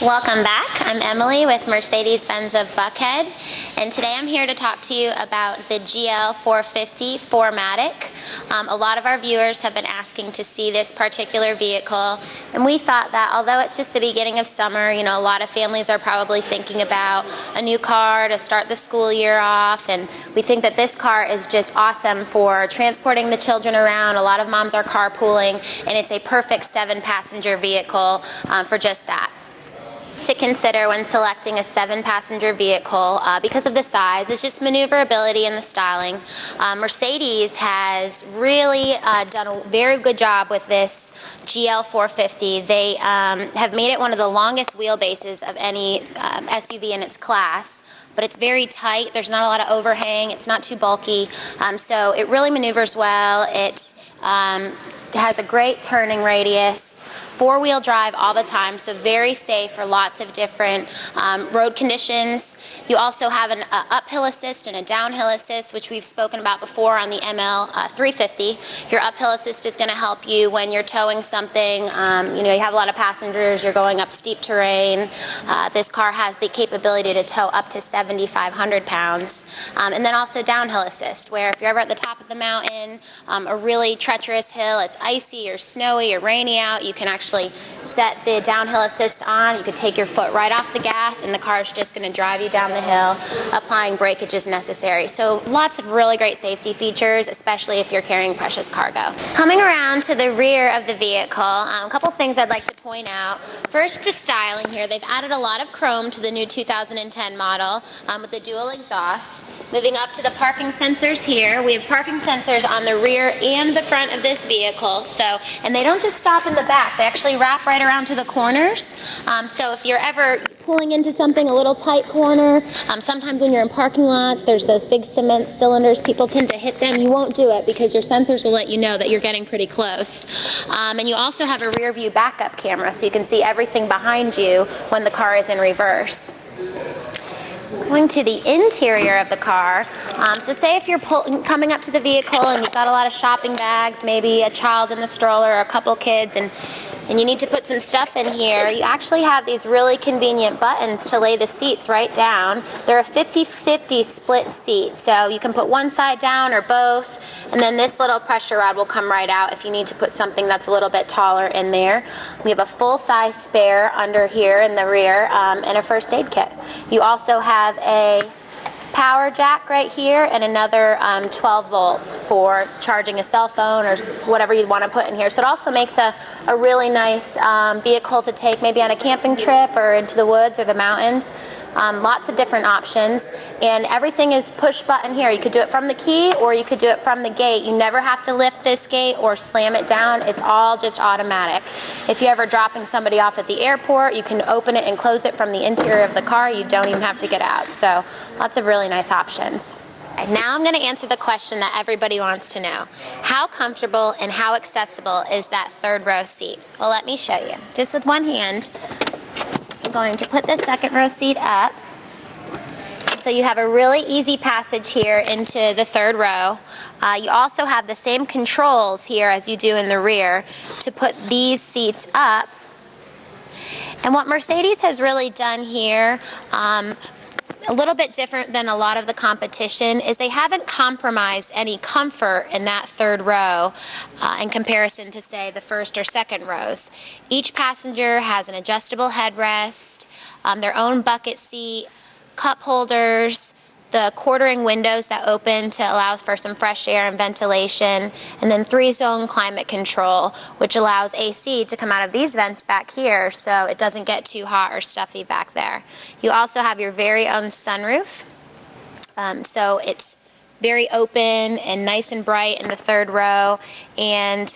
Welcome back. I'm Emily with Mercedes-Benz of Buckhead, and today I'm here to talk to you about the GL450 4MATIC. A lot of our viewers have been asking to see this particular vehicle, and we thought that although it's just the beginning of summer, a lot of families are probably thinking about a new car to start the school year off, and we think that this car is just awesome for transporting the children around. A lot of moms are carpooling, and it's a perfect 7-passenger vehicle for just that. To consider when selecting a 7-passenger vehicle because of the size is just maneuverability and the styling. Mercedes has really done a very good job with this GL450. They have made it one of the longest wheelbases of any SUV in its class, but it's very tight. There's not a lot of overhang. It's not too bulky, so it really maneuvers well. It has a great turning radius. 4-wheel drive all the time, so very safe for lots of different road conditions. You also have an uphill assist and a downhill assist, which we've spoken about before on the ML350. Your uphill assist is going to help you when you're towing something. You have a lot of passengers, you're going up steep terrain. This car has the capability to tow up to 7,500 pounds. And then also downhill assist, where if you're ever at the top of the mountain, a really treacherous hill, it's icy or snowy or rainy out, you can actually set the downhill assist on. You could take your foot right off the gas and the car is just going to drive you down the hill, applying breakage as necessary. So lots of really great safety features, especially if you're carrying precious cargo. Coming around to the rear of the vehicle, a couple things I'd like to point out. First, the styling here. They've added a lot of chrome to the new 2010 model with the dual exhaust. Moving up to the parking sensors here, we have parking sensors on the rear and the front of this vehicle. And they don't just stop in the back. They actually wrap right around to the corners. So if you're ever pulling into something, a little tight corner, sometimes when you're in parking lots, there's those big cement cylinders, people tend to hit them. You won't do it because your sensors will let you know that you're getting pretty close. And you also have a rear view backup camera, so you can see everything behind you when the car is in reverse. Going to the interior of the car, so say if you're coming up to the vehicle and you've got a lot of shopping bags, maybe a child in the stroller or a couple kids, and you need to put some stuff in here, you actually have these really convenient buttons to lay the seats right down. They're a 50-50 split seat, so you can put one side down or both, and then this little pressure rod will come right out if you need to put something that's a little bit taller in there. We have a full-size spare under here in the rear and a first aid kit. You also have a power jack right here and another 12 volts for charging a cell phone or whatever you want to put in here. So it also makes a really nice vehicle to take maybe on a camping trip or into the woods or the mountains. Lots of different options, and everything is push button here. You could do it from the key or you could do it from the gate. You never have to lift this gate or slam it down. It's all just automatic. If you're ever dropping somebody off at the airport, you can open it and close it from the interior of the car. You don't even have to get out. So lots of really nice options. Now I'm going to answer the question that everybody wants to know. How comfortable and how accessible is that third row seat? Well, let me show you. Just with one hand, I'm going to put the second row seat up. So you have a really easy passage here into the third row. You also have the same controls here as you do in the rear to put these seats up. And what Mercedes has really done here, a little bit different than a lot of the competition, is they haven't compromised any comfort in that third row in comparison to, say, the first or second rows. Each passenger has an adjustable headrest, their own bucket seat, cup holders, the quartering windows that open to allow for some fresh air and ventilation, and then 3-zone climate control, which allows AC to come out of these vents back here so it doesn't get too hot or stuffy back there. You also have your very own sunroof, so it's very open and nice and bright in the third row. And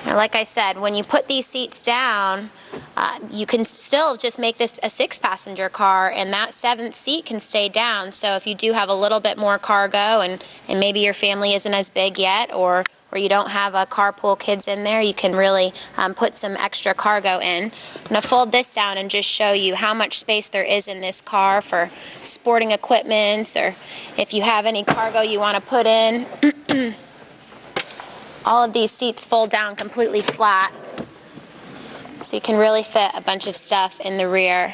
like I said, when you put these seats down, you can still just make this a 6-passenger car, and that 7th seat can stay down. So if you do have a little bit more cargo and maybe your family isn't as big yet, or you don't have a carpool kids in there, you can really put some extra cargo in. I'm going to fold this down and just show you how much space there is in this car for sporting equipment, or if you have any cargo you want to put in. All of these seats fold down completely flat. So you can really fit a bunch of stuff in the rear.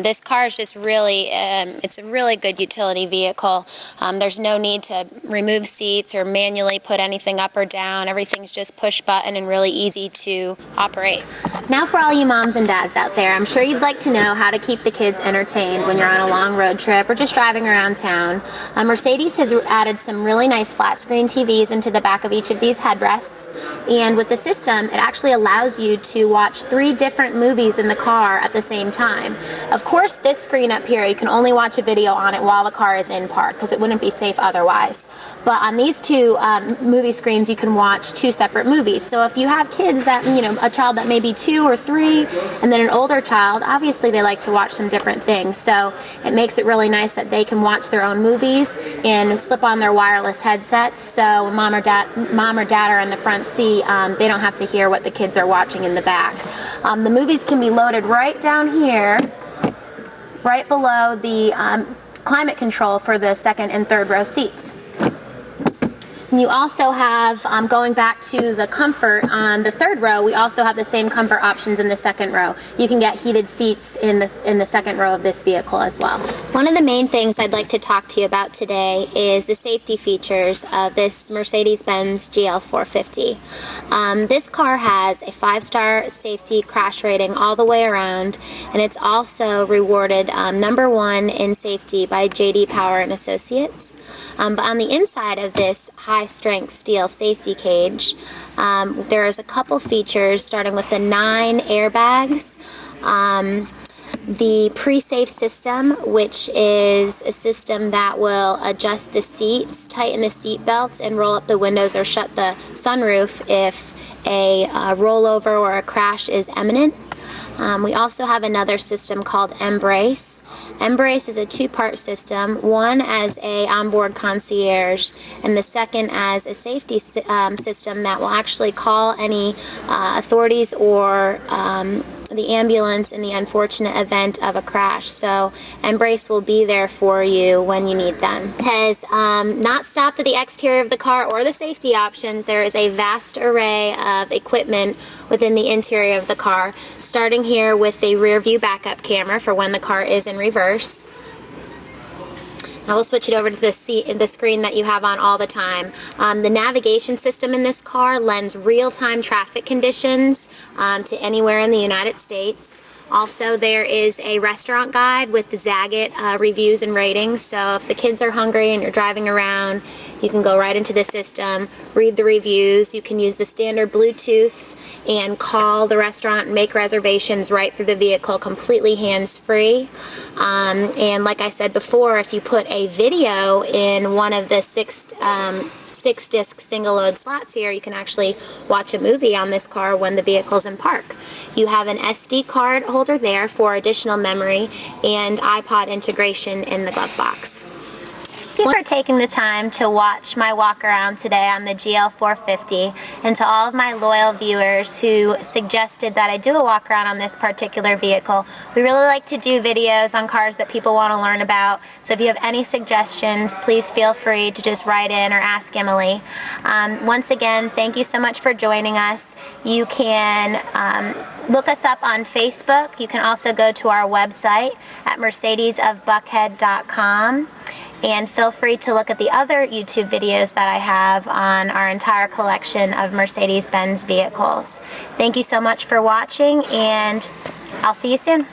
This car is just really, it's a really good utility vehicle. There's no need to remove seats or manually put anything up or down. Everything's just push button and really easy to operate. Now for all you moms and dads out there, I'm sure you'd like to know how to keep the kids entertained when you're on a long road trip or just driving around town. Mercedes has added some really nice flat screen TVs into the back of each of these headrests, and with the system it actually allows you to watch 3 different movies in the car at the same time. Of course, this screen up here, you can only watch a video on it while the car is in park because it wouldn't be safe otherwise. But on these 2 movie screens, you can watch 2 separate movies. So if you have kids that, a child that may be 2 or 3, and then an older child, obviously they like to watch some different things. So it makes it really nice that they can watch their own movies and slip on their wireless headsets. So when mom or dad are in the front seat, they don't have to hear what the kids are watching in the back. The movies can be loaded right down here, right below the climate control for the 2nd and 3rd row seats. And you also have, going back to the comfort on the 3rd row, we also have the same comfort options in the 2nd row. You can get heated seats in the 2nd row of this vehicle as well. One of the main things I'd like to talk to you about today is the safety features of this Mercedes-Benz GL450. This car has a 5-star safety crash rating all the way around, and it's also rewarded #1 in safety by J.D. Power and Associates. But on the inside of this high-strength steel safety cage, there's a couple features, starting with the 9 airbags, the pre-safe system, which is a system that will adjust the seats, tighten the seat belts, and roll up the windows or shut the sunroof if a rollover or a crash is imminent. We also have another system called Embrace. Embrace is a 2-part system, one as a onboard concierge and the second as a safety system that will actually call any authorities or the ambulance in the unfortunate event of a crash. So Embrace will be there for you when you need them. It has not stopped at the exterior of the car or the safety options. There is a vast array of equipment within the interior of the car, starting here with the rear view backup camera for when the car is in reverse. Now we'll switch it over to the screen that you have on all the time. The navigation system in this car lends real-time traffic conditions to anywhere in the United States. Also, there is a restaurant guide with the Zagat reviews and ratings, so if the kids are hungry and you're driving around, you can go right into the system, read the reviews. You can use the standard Bluetooth and call the restaurant and make reservations right through the vehicle, completely hands-free. And like I said before, if you put a video in one of the 6-disc single-load slots here, you can actually watch a movie on this car when the vehicle's in park. You have an SD card holder there for additional memory and iPod integration in the glove box. Thank you for taking the time to watch my walk around today on the GL450, and to all of my loyal viewers who suggested that I do a walk around on this particular vehicle. We really like to do videos on cars that people want to learn about, so if you have any suggestions, please feel free to just write in or ask Emily. Once again, thank you so much for joining us. You can look us up on Facebook. You can also go to our website at mercedesofbuckhead.com. And feel free to look at the other YouTube videos that I have on our entire collection of Mercedes-Benz vehicles. Thank you so much for watching, and I'll see you soon.